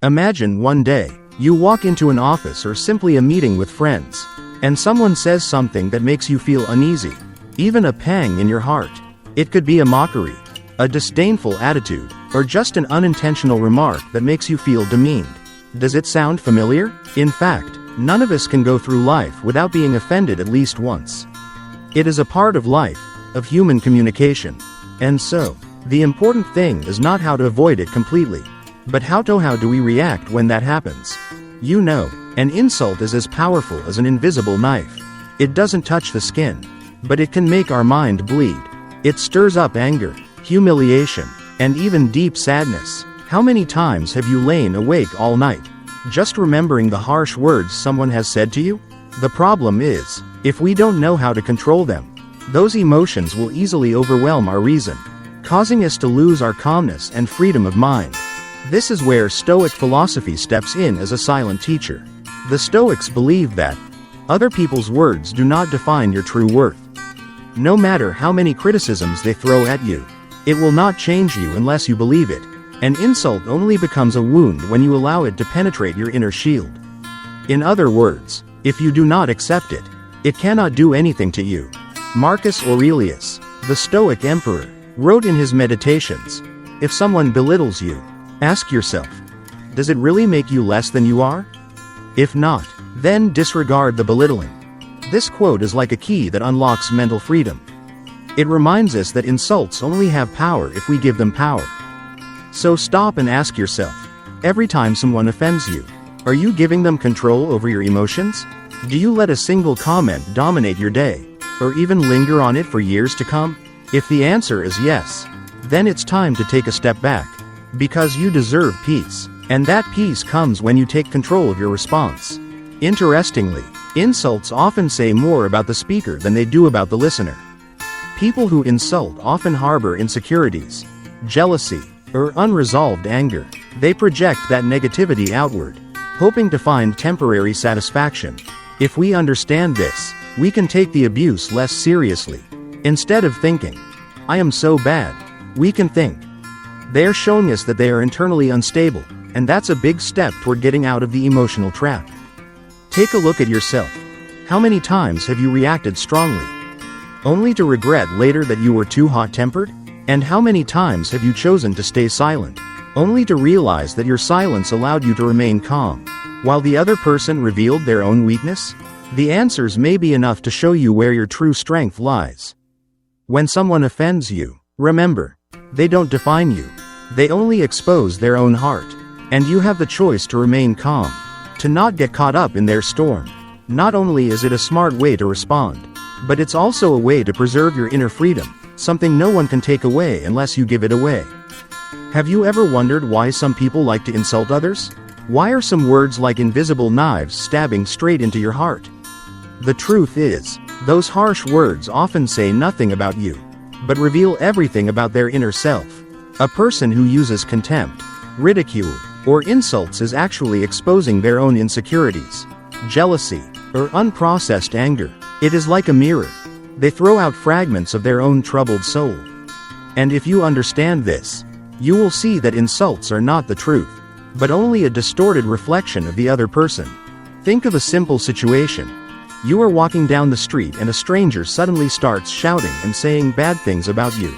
Imagine one day, you walk into an office or simply a meeting with friends, and someone says something that makes you feel uneasy, even a pang in your heart. It could be a mockery, a disdainful attitude, or just an unintentional remark that makes you feel demeaned. Does it sound familiar? In fact, none of us can go through life without being offended at least once. It is a part of life, of human communication. And so, the important thing is not how to avoid it completely, but how do we react when that happens. You know, an insult is as powerful as an invisible knife. It doesn't touch the skin, but it can make our mind bleed. It stirs up anger, humiliation, and even deep sadness. How many times have you lain awake all night, just remembering the harsh words someone has said to you? The problem is, if we don't know how to control them, those emotions will easily overwhelm our reason, causing us to lose our calmness and freedom of mind. This is where Stoic philosophy steps in as a silent teacher. The Stoics believe that other people's words do not define your true worth. No matter how many criticisms they throw at you, it will not change you unless you believe it. An insult only becomes a wound when you allow it to penetrate your inner shield. In other words, if you do not accept it, it cannot do anything to you. Marcus Aurelius, the Stoic emperor, wrote in his Meditations, "If someone belittles you, ask yourself, does it really make you less than you are? If not, then disregard the belittling." This quote is like a key that unlocks mental freedom. It reminds us that insults only have power if we give them power. So stop and ask yourself, every time someone offends you, are you giving them control over your emotions? Do you let a single comment dominate your day, or even linger on it for years to come? If the answer is yes, then it's time to take a step back. Because you deserve peace, and that peace comes when you take control of your response. Interestingly, insults often say more about the speaker than they do about the listener. People who insult often harbor insecurities, jealousy, or unresolved anger. They project that negativity outward, hoping to find temporary satisfaction. If we understand this, we can take the abuse less seriously. Instead of thinking, "I am so bad," we can think, "They are showing us that they are internally unstable," and that's a big step toward getting out of the emotional trap. Take a look at yourself. How many times have you reacted strongly, only to regret later that you were too hot-tempered? And how many times have you chosen to stay silent, only to realize that your silence allowed you to remain calm, while the other person revealed their own weakness? The answers may be enough to show you where your true strength lies. When someone offends you, remember, they don't define you. They only expose their own heart. And you have the choice to remain calm, to not get caught up in their storm. Not only is it a smart way to respond, but it's also a way to preserve your inner freedom, something no one can take away unless you give it away. Have you ever wondered why some people like to insult others? Why are some words like invisible knives stabbing straight into your heart? The truth is, those harsh words often say nothing about you, but reveal everything about their inner self. A person who uses contempt, ridicule, or insults is actually exposing their own insecurities, jealousy, or unprocessed anger. It is like a mirror. They throw out fragments of their own troubled soul. And if you understand this, you will see that insults are not the truth, but only a distorted reflection of the other person. Think of a simple situation. You are walking down the street and a stranger suddenly starts shouting and saying bad things about you.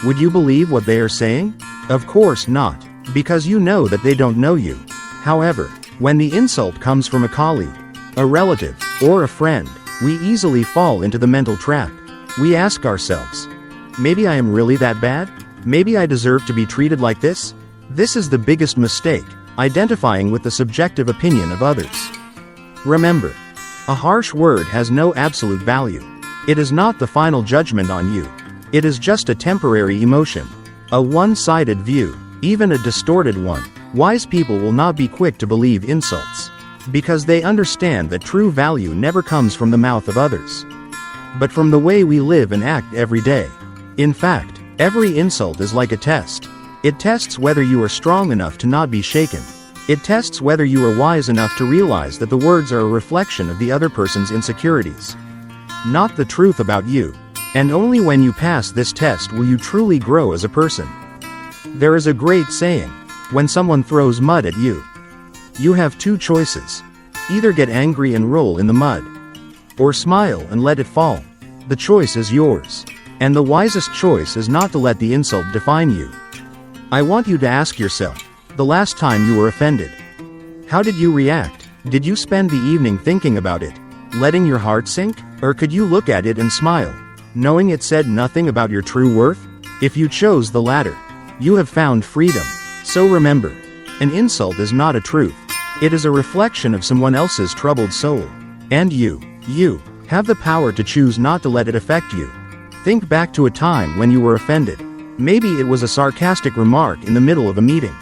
Would you believe what they are saying? Of course not, because you know that they don't know you. However, when the insult comes from a colleague, a relative, or a friend, we easily fall into the mental trap. We ask ourselves, maybe I am really that bad? Maybe I deserve to be treated like this? This is the biggest mistake, identifying with the subjective opinion of others. Remember, a harsh word has no absolute value. It is not the final judgment on you. It is just a temporary emotion, a one-sided view, even a distorted one. Wise people will not be quick to believe insults, because they understand that true value never comes from the mouth of others, but from the way we live and act every day. In fact, every insult is like a test. It tests whether you are strong enough to not be shaken. It tests whether you are wise enough to realize that the words are a reflection of the other person's insecurities, not the truth about you. And only when you pass this test will you truly grow as a person. There is a great saying, When someone throws mud at you, you have two choices. Either get angry and roll in the mud, or smile and let it fall. The choice is yours. And the wisest choice is not to let the insult define you. I want you to ask yourself, the last time you were offended, how did you react? Did you spend the evening thinking about it, letting your heart sink? Or could you look at it and smile, knowing it said nothing about your true worth? If you chose the latter, you have found freedom. So remember, an insult is not a truth. It is a reflection of someone else's troubled soul. And you have the power to choose not to let it affect you. Think back to a time when you were offended. Maybe it was a sarcastic remark in the middle of a meeting,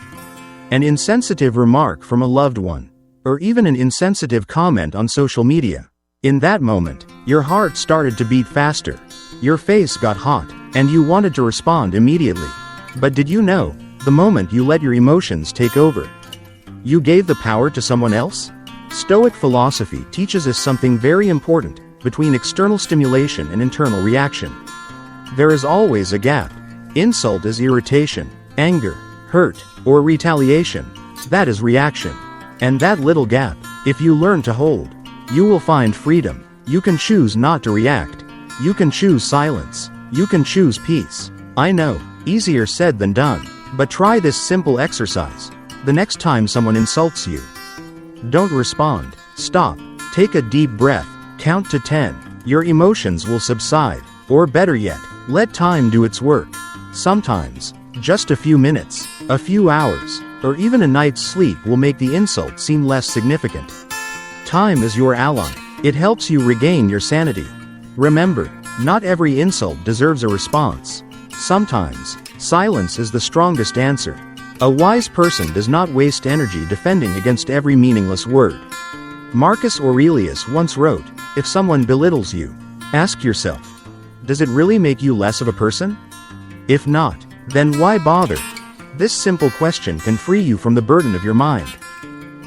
an insensitive remark from a loved one, or even an insensitive comment on social media. In that moment, your heart started to beat faster, your face got hot, and you wanted to respond immediately. But did you know, the moment you let your emotions take over, you gave the power to someone else? Stoic philosophy teaches us something very important between external stimulation and internal reaction. There is always a gap. Insult is irritation, anger, hurt, or retaliation. That is reaction. And that little gap, if you learn to hold, you will find freedom. You can choose not to react. You can choose silence. You can choose peace. I know, easier said than done. But try this simple exercise. The next time someone insults you, don't respond. Stop. Take a deep breath. Count to 10. Your emotions will subside. Or better yet, let time do its work. Sometimes, just a few minutes, a few hours, or even a night's sleep will make the insult seem less significant. Time is your ally. It helps you regain your sanity. Remember, not every insult deserves a response. Sometimes, silence is the strongest answer. A wise person does not waste energy defending against every meaningless word. Marcus Aurelius once wrote, "If someone belittles you, ask yourself, does it really make you less of a person? If not, then why bother?" This simple question can free you from the burden of your mind.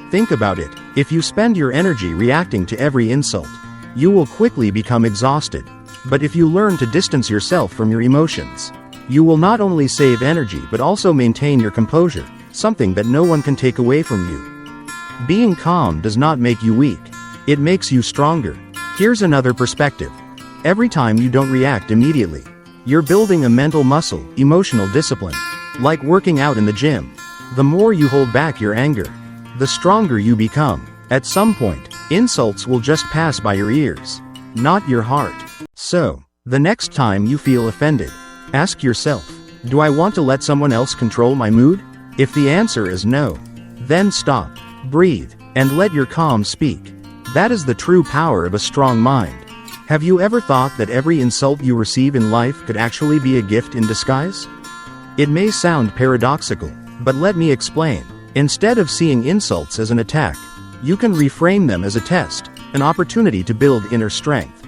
Think about it. If you spend your energy reacting to every insult, you will quickly become exhausted. But if you learn to distance yourself from your emotions, you will not only save energy but also maintain your composure, something that no one can take away from you. Being calm does not make you weak. It makes you stronger. Here's another perspective. Every time you don't react immediately, you're building a mental muscle, emotional discipline. Like working out in the gym. The more you hold back your anger, the stronger you become. At some point, insults will just pass by your ears, not your heart. So, the next time you feel offended, ask yourself, do I want to let someone else control my mood? If the answer is no, then stop, breathe, and let your calm speak. That is the true power of a strong mind. Have you ever thought that every insult you receive in life could actually be a gift in disguise? It may sound paradoxical, but let me explain. Instead of seeing insults as an attack, you can reframe them as a test, an opportunity to build inner strength.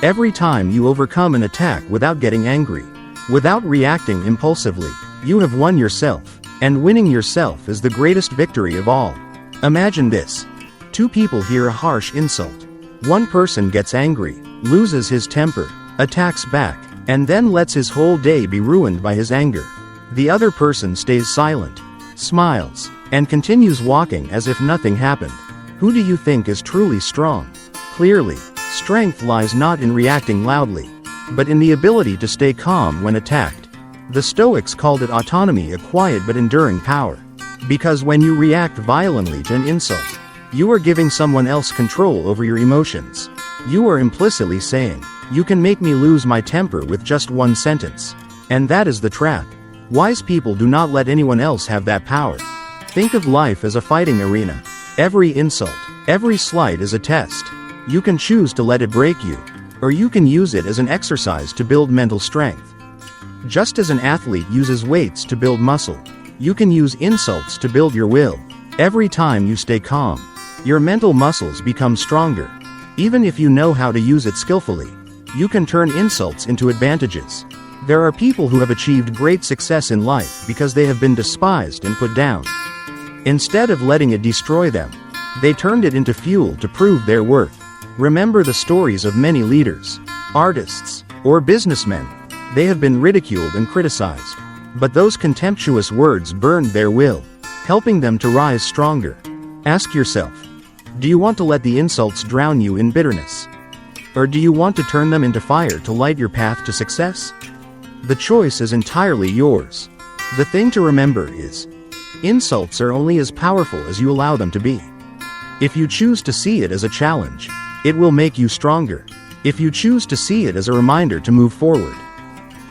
Every time you overcome an attack without getting angry, without reacting impulsively, you have won yourself, and winning yourself is the greatest victory of all. Imagine this. Two people hear a harsh insult. One person gets angry, loses his temper, attacks back, and then lets his whole day be ruined by his anger. The other person stays silent, smiles, and continues walking as if nothing happened. Who do you think is truly strong? Clearly, strength lies not in reacting loudly, but in the ability to stay calm when attacked. The Stoics called it autonomy, a quiet but enduring power. Because when you react violently to an insult, you are giving someone else control over your emotions. You are implicitly saying, you can make me lose my temper with just one sentence. And that is the trap. Wise people do not let anyone else have that power. Think of life as a fighting arena. Every insult, every slight is a test. You can choose to let it break you, or you can use it as an exercise to build mental strength. Just as an athlete uses weights to build muscle, you can use insults to build your will. Every time you stay calm, your mental muscles become stronger. Even if you know how to use it skillfully, you can turn insults into advantages. There are people who have achieved great success in life because they have been despised and put down. Instead of letting it destroy them, they turned it into fuel to prove their worth. Remember the stories of many leaders, artists, or businessmen. They have been ridiculed and criticized. But those contemptuous words burned their will. helping them to rise stronger. Ask yourself, do you want to let the insults drown you in bitterness? Or do you want to turn them into fire to light your path to success? The choice is entirely yours. The thing to remember is, insults are only as powerful as you allow them to be. If you choose to see it as a challenge, it will make you stronger. If you choose to see it as a reminder to move forward,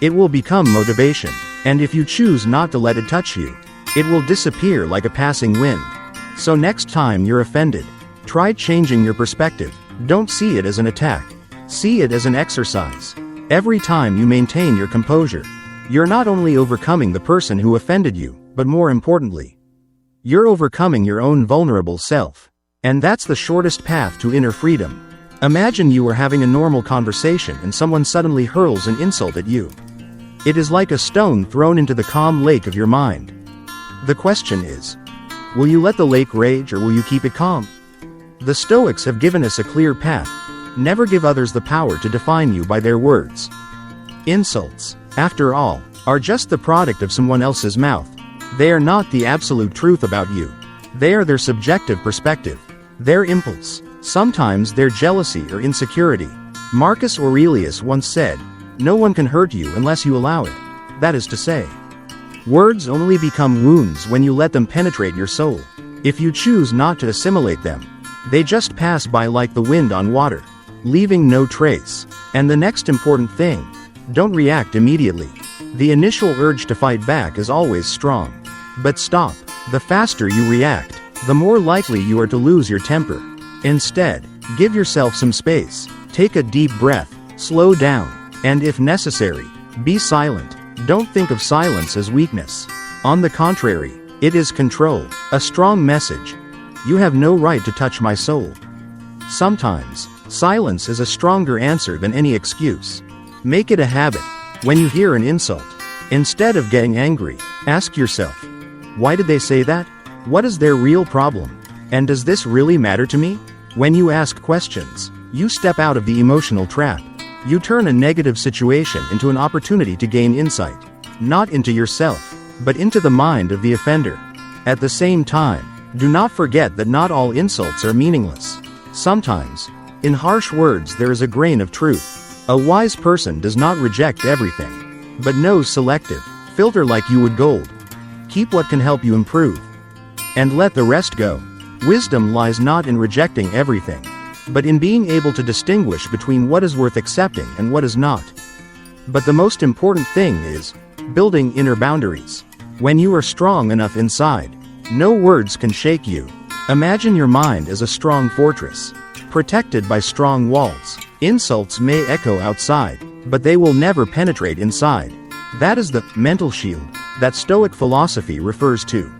it will become motivation. And if you choose not to let it touch you, it will disappear like a passing wind. So next time you're offended, try changing your perspective. Don't see it as an attack. See it as an exercise. Every time you maintain your composure, you're not only overcoming the person who offended you, but more importantly, you're overcoming your own vulnerable self. And that's the shortest path to inner freedom. Imagine you are having a normal conversation and someone suddenly hurls an insult at you. It is like a stone thrown into the calm lake of your mind. The question is, will you let the lake rage or will you keep it calm? The Stoics have given us a clear path. Never give others the power to define you by their words. Insults, after all, are just the product of someone else's mouth. They are not the absolute truth about you. They are their subjective perspective, their impulse, sometimes their jealousy or insecurity. Marcus Aurelius once said, "No one can hurt you unless you allow it." That is to say, words only become wounds when you let them penetrate your soul. If you choose not to assimilate them, they just pass by like the wind on water, leaving no trace. And the next important thing, don't react immediately. The initial urge to fight back is always strong. But stop. The faster you react, the more likely you are to lose your temper. Instead, give yourself some space. Take a deep breath, slow down, and if necessary, be silent. Don't think of silence as weakness. On the contrary, it is control, a strong message. You have no right to touch my soul. Sometimes, silence is a stronger answer than any excuse. Make it a habit. When you hear an insult, instead of getting angry, ask yourself, why did they say that? What is their real problem? And does this really matter to me? When you ask questions, you step out of the emotional trap. You turn a negative situation into an opportunity to gain insight, not into yourself, but into the mind of the offender. At the same time, do not forget that not all insults are meaningless. Sometimes, in harsh words there is a grain of truth. A wise person does not reject everything, but knows selective. Filter like you would gold. Keep what can help you improve, and let the rest go. Wisdom lies not in rejecting everything, but in being able to distinguish between what is worth accepting and what is not. But the most important thing is building inner boundaries. When you are strong enough inside, no words can shake you. Imagine your mind as a strong fortress, protected by strong walls. Insults may echo outside, but they will never penetrate inside. That is the mental shield that Stoic philosophy refers to.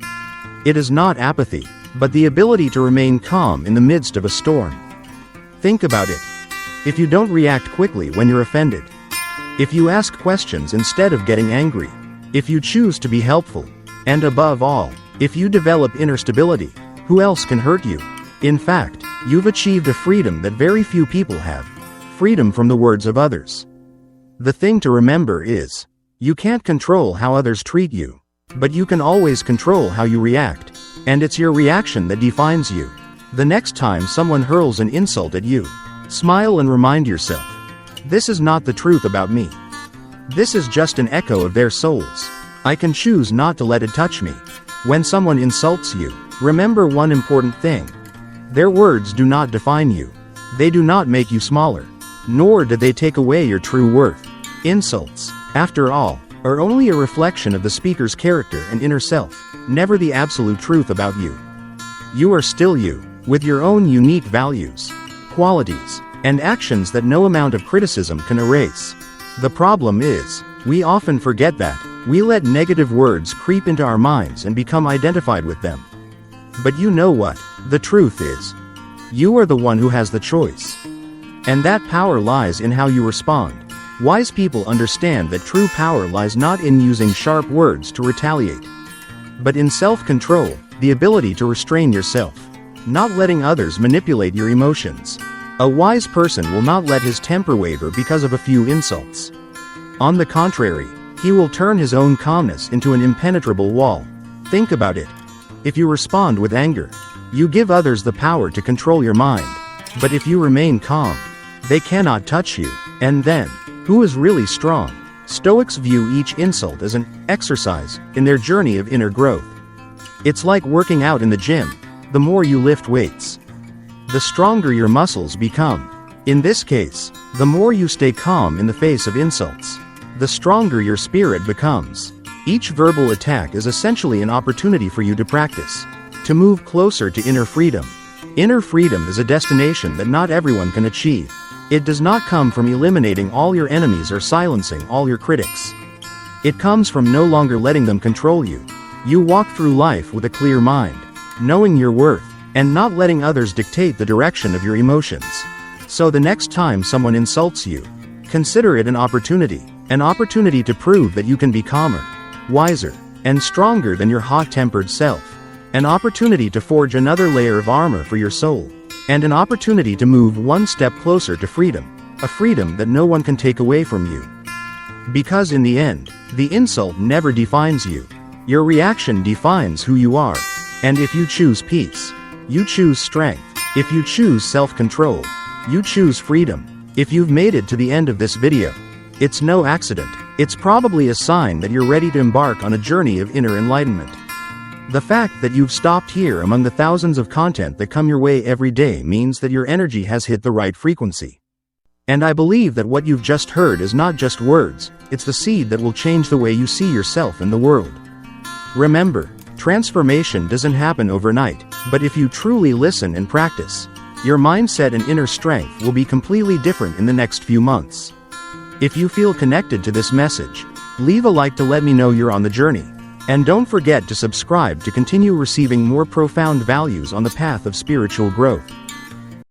It is not apathy, but the ability to remain calm in the midst of a storm. Think about it. If you don't react quickly when you're offended, if you ask questions instead of getting angry, if you choose to be helpful, and above all, if you develop inner stability, who else can hurt you? In fact, you've achieved a freedom that very few people have. Freedom from the words of others. The thing to remember is, you can't control how others treat you, but you can always control how you react. And it's your reaction that defines you. The next time someone hurls an insult at you, smile and remind yourself, this is not the truth about me. This is just an echo of their souls. I can choose not to let it touch me. When someone insults you, remember one important thing. Their words do not define you. They do not make you smaller, nor do they take away your true worth. Insults, after all, are only a reflection of the speaker's character and inner self, never the absolute truth about you. You are still you, with your own unique values, qualities, and actions that no amount of criticism can erase. The problem is, we often forget that. We let negative words creep into our minds and become identified with them. But you know what? The truth is, you are the one who has the choice. And that power lies in how you respond. Wise people understand that true power lies not in using sharp words to retaliate, but in self-control, the ability to restrain yourself, not letting others manipulate your emotions. A wise person will not let his temper waver because of a few insults. On the contrary, he will turn his own calmness into an impenetrable wall. Think about it. If you respond with anger, you give others the power to control your mind. But if you remain calm, they cannot touch you. And then, who is really strong? Stoics view each insult as an exercise in their journey of inner growth. It's like working out in the gym. The more you lift weights, the stronger your muscles become. In this case, the more you stay calm in the face of insults, the stronger your spirit becomes. Each verbal attack is essentially an opportunity for you to practice, to move closer to inner freedom. Inner freedom is a destination that not everyone can achieve. It does not come from eliminating all your enemies or silencing all your critics. It comes from no longer letting them control you. You walk through life with a clear mind, knowing your worth, and not letting others dictate the direction of your emotions. So the next time someone insults you, consider it an opportunity to prove that you can be calmer, wiser, and stronger than your hot-tempered self. An opportunity to forge another layer of armor for your soul. And an opportunity to move one step closer to freedom, a freedom that no one can take away from you. Because in the end, the insult never defines you. Your reaction defines who you are. And if you choose peace, you choose strength. If you choose self-control, you choose freedom. If you've made it to the end of this video, it's no accident. It's probably a sign that you're ready to embark on a journey of inner enlightenment. The fact that you've stopped here among the thousands of content that come your way every day means that your energy has hit the right frequency. And I believe that what you've just heard is not just words, it's the seed that will change the way you see yourself and the world. Remember, transformation doesn't happen overnight, but if you truly listen and practice, your mindset and inner strength will be completely different in the next few months. If you feel connected to this message, leave a like to let me know you're on the journey. And don't forget to subscribe to continue receiving more profound values on the path of spiritual growth.